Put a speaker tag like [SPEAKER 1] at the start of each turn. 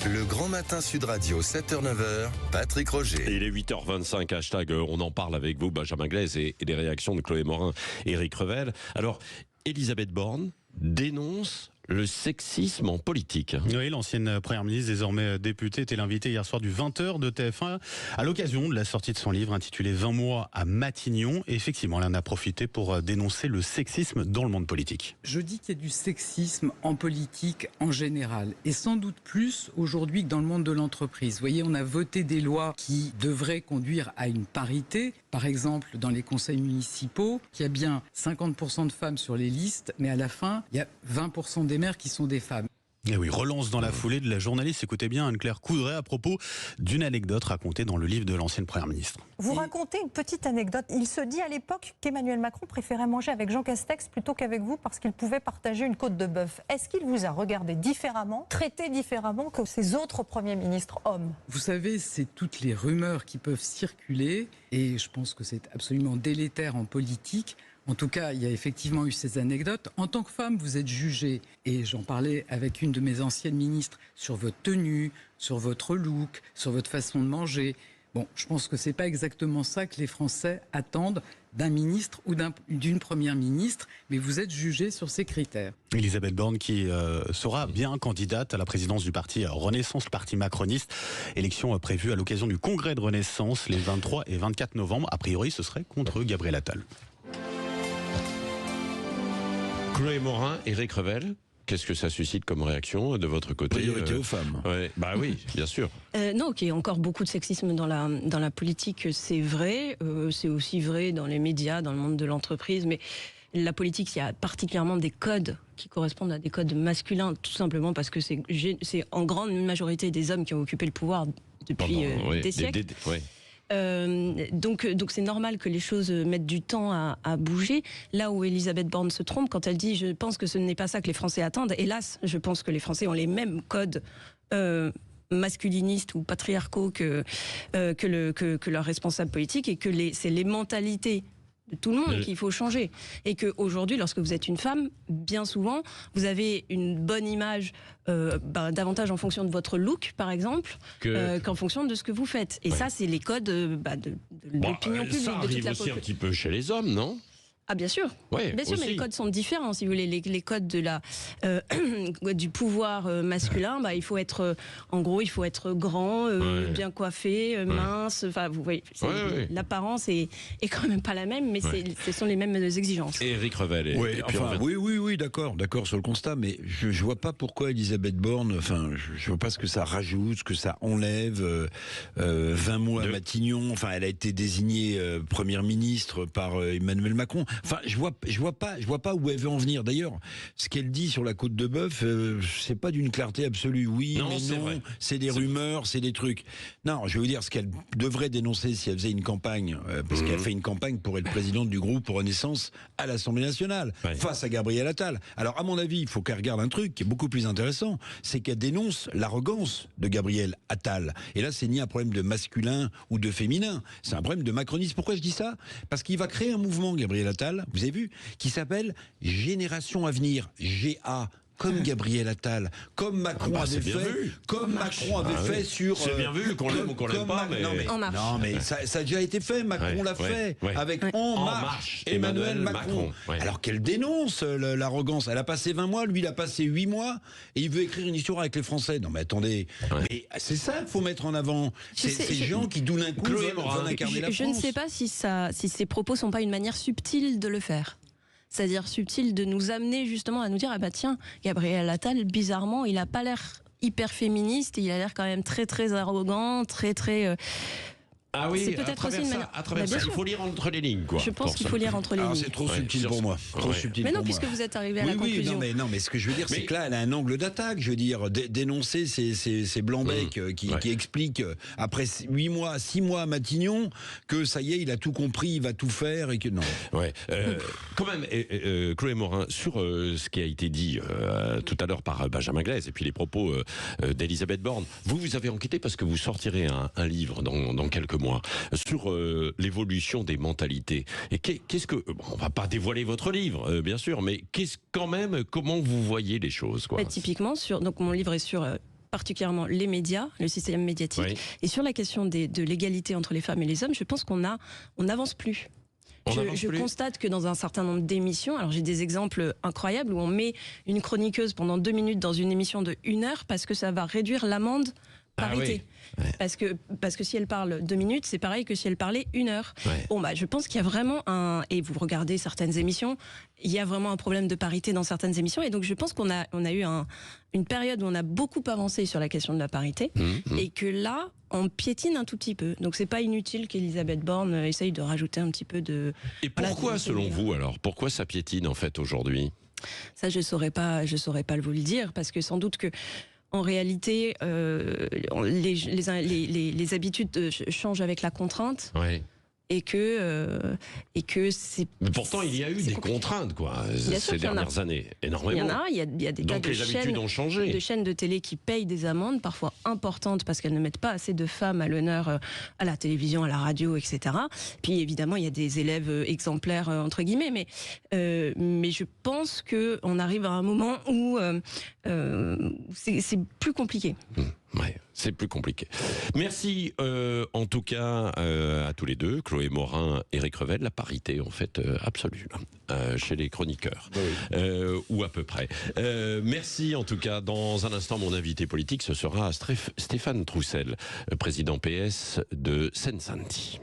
[SPEAKER 1] Le Grand Matin Sud Radio, 7h-9h, Patrick Roger.
[SPEAKER 2] Et il est 8h25, hashtag on en parle avec vous, Benjamin Glaise, et les réactions de Chloé Morin et Éric Revel. Alors, Elisabeth Borne dénonce le sexisme en politique.
[SPEAKER 3] Oui, l'ancienne première ministre, désormais députée, était l'invitée hier soir du 20h de TF1 à l'occasion de la sortie de son livre intitulé 20 mois à Matignon. Et effectivement, elle en a profité pour dénoncer le sexisme dans le monde politique.
[SPEAKER 4] Je dis qu'il y a du sexisme en politique en général, et sans doute plus aujourd'hui que dans le monde de l'entreprise. Vous voyez, on a voté des lois qui devraient conduire à une parité. Par exemple, dans les conseils municipaux, il y a bien 50% de femmes sur les listes, mais à la fin, il y a 20% des maires qui sont des femmes.
[SPEAKER 3] Et oui, relance dans la foulée de la journaliste, écoutez bien, Anne-Claire Coudray à propos d'une anecdote racontée dans le livre de l'ancienne première ministre.
[SPEAKER 5] Vous racontez une petite anecdote. Il se dit à l'époque qu'Emmanuel Macron préférait manger avec Jean Castex plutôt qu'avec vous parce qu'il pouvait partager une côte de bœuf. Est-ce qu'il vous a regardé différemment, traité différemment que ses autres premiers ministres hommes?
[SPEAKER 4] Vous savez, c'est toutes les rumeurs qui peuvent circuler, et je pense que c'est absolument délétère en politique. En tout cas, il y a effectivement eu ces anecdotes. En tant que femme, vous êtes jugée, et j'en parlais avec une de mes anciennes ministres, sur votre tenue, sur votre look, sur votre façon de manger. Bon, je pense que c'est pas exactement ça que les Français attendent d'un ministre ou d'une première ministre, mais vous êtes jugée sur ces critères.
[SPEAKER 3] Elisabeth Borne qui sera bien candidate à la présidence du parti Renaissance, le parti macroniste. Élection prévue à l'occasion du congrès de Renaissance les 23 et 24 novembre. A priori, ce serait contre Gabriel Attal.
[SPEAKER 2] Chloé Morin, Éric Revel, qu'est-ce que ça suscite comme réaction de votre côté?
[SPEAKER 6] Priorité aux femmes.
[SPEAKER 2] Ouais, bah oui, bien sûr.
[SPEAKER 7] Non, qu'il y ait encore beaucoup de sexisme dans la politique, c'est vrai. C'est aussi vrai dans les médias, dans le monde de l'entreprise. Mais la politique, il y a particulièrement des codes qui correspondent à des codes masculins, tout simplement parce que c'est en grande majorité des hommes qui ont occupé le pouvoir depuis des siècles. Donc c'est normal que les choses mettent du temps à bouger. Là où Elisabeth Borne se trompe quand elle dit « je pense que ce n'est pas ça que les Français attendent », hélas, je pense que les Français ont les mêmes codes masculinistes ou patriarcaux que leurs responsables politiques, et que c'est les mentalités de tout le monde qu'il faut changer. Et qu'aujourd'hui, lorsque vous êtes une femme, bien souvent, vous avez une bonne image davantage en fonction de votre look, par exemple, qu'en fonction de ce que vous faites. Et ça, c'est les codes de l'opinion publique.
[SPEAKER 2] Ça arrive aussi un petit peu chez les hommes, non?
[SPEAKER 7] Ah bien sûr,
[SPEAKER 2] ouais,
[SPEAKER 7] bien sûr,
[SPEAKER 2] aussi.
[SPEAKER 7] Mais les codes sont différents. Si vous voulez, les codes de du pouvoir masculin, il faut être, en gros, il faut être grand, bien coiffé, mince. Enfin, vous voyez, l'apparence est quand même pas la même, mais ce sont les mêmes exigences.
[SPEAKER 2] Et Éric Revel.
[SPEAKER 6] Oui, d'accord sur le constat, mais je vois pas pourquoi Elisabeth Borne. Enfin, je vois pas ce que ça rajoute, ce que ça enlève. 20 mois à Matignon. Enfin, elle a été désignée première ministre par Emmanuel Macron. Enfin, je vois pas où elle veut en venir. D'ailleurs, ce qu'elle dit sur la côte de bœuf, c'est pas d'une clarté absolue. Oui,
[SPEAKER 2] non,
[SPEAKER 6] mais non, c'est des rumeurs, c'est des trucs. Non, je veux vous dire, ce qu'elle devrait dénoncer si elle faisait une campagne, parce qu'elle fait une campagne pour être présidente du groupe Renaissance à l'Assemblée nationale, face à Gabriel Attal. Alors, à mon avis, il faut qu'elle regarde un truc qui est beaucoup plus intéressant, c'est qu'elle dénonce l'arrogance de Gabriel Attal. Et là, c'est ni un problème de masculin ou de féminin, c'est un problème de macronisme. Pourquoi je dis ça? Parce qu'il va créer un mouvement, Gabriel Attal, vous avez vu, qui s'appelle Génération Avenir, GA. Comme Gabriel Attal, comme Macron avait fait, sur...
[SPEAKER 2] C'est bien vu, qu'on l'aime ou qu'on l'aime pas, mais...
[SPEAKER 6] Non, mais ça a déjà été fait, Macron l'a fait, avec En Marche, Emmanuel Macron. Alors qu'elle dénonce l'arrogance. Elle a passé 20 mois, lui il a passé 8 mois, et il veut écrire une histoire avec les Français. Non mais attendez, mais c'est ça qu'il faut mettre en avant. Ces gens qui, d'un coup, veulent incarner la France.
[SPEAKER 7] Je ne sais pas si ces propos sont pas une manière subtile de le faire. C'est-à-dire subtil de nous amener justement à nous dire « Ah bah tiens, Gabriel Attal, bizarrement, il n'a pas l'air hyper féministe, il a l'air quand même très très arrogant, très très...
[SPEAKER 2] Ah oui,
[SPEAKER 7] c'est peut-être aussi une manière.
[SPEAKER 2] À travers ça, il faut lire entre les lignes, quoi.
[SPEAKER 7] Je pense qu'il faut lire entre les lignes.
[SPEAKER 6] C'est trop subtil pour moi. Trop subtil
[SPEAKER 7] mais non,
[SPEAKER 6] pour
[SPEAKER 7] puisque
[SPEAKER 6] moi.
[SPEAKER 7] vous êtes arrivé à la conclusion.
[SPEAKER 6] Non, mais ce que je veux dire, c'est que là, elle a un angle d'attaque. Je veux dire, dénoncer ces blancs-becs qui expliquent, après 6 mois à Matignon, que ça y est, il a tout compris, il va tout faire et que non.
[SPEAKER 2] Quand même, Chloé Morin, sur ce qui a été dit tout à l'heure par Benjamin Glaise et puis les propos d'Elisabeth Borne, vous avez enquêté parce que vous sortirez un livre dans quelques mois sur l'évolution des mentalités. Et qu'est-ce que... on va pas dévoiler votre livre, bien sûr, mais comment vous voyez les choses, quoi.
[SPEAKER 7] Typiquement, donc mon livre est sur particulièrement les médias, le système médiatique.
[SPEAKER 2] Oui.
[SPEAKER 7] Et sur la question de l'égalité entre les femmes et les hommes, je pense qu'on n'avance plus. Je constate que dans un certain nombre d'émissions, alors j'ai des exemples incroyables où on met une chroniqueuse pendant 2 minutes dans une émission de 1 heure parce que ça va réduire l'amende parité. Parce que si elle parle 2 minutes, c'est pareil que si elle parlait 1 heure. Bon, je pense qu'il y a vraiment et vous regardez certaines émissions, il y a vraiment un problème de parité dans certaines émissions. Et donc, je pense qu'on a eu une période où on a beaucoup avancé sur la question de la parité. Et que là, on piétine un tout petit peu. Donc, c'est pas inutile qu'Elisabeth Borne essaye de rajouter un petit peu de...
[SPEAKER 2] Et pourquoi, selon vous, alors, pourquoi ça piétine, en fait, aujourd'hui?
[SPEAKER 7] Ça, je saurais pas vous le dire, parce que sans doute que en réalité, les habitudes changent avec la contrainte. Et que c'est...
[SPEAKER 2] Mais pourtant, il y a eu des contraintes, quoi, ces dernières années, énormément.
[SPEAKER 7] Il y a des tas
[SPEAKER 2] Donc les habitudes ont changé.
[SPEAKER 7] De chaînes de télé qui payent des amendes, parfois importantes, parce qu'elles ne mettent pas assez de femmes à l'honneur à la télévision, à la radio, etc. Puis évidemment, il y a des élèves exemplaires, entre guillemets, mais je pense qu'on arrive à un moment où c'est plus compliqué.
[SPEAKER 2] Ouais, c'est plus compliqué. Merci en tout cas à tous les deux, Chloé Morin, Éric Revel, la parité en fait absolue chez les chroniqueurs, ou à peu près. Merci en tout cas. Dans un instant, mon invité politique, ce sera Stéphane Troussel, président PS de Seine-Saint-Denis.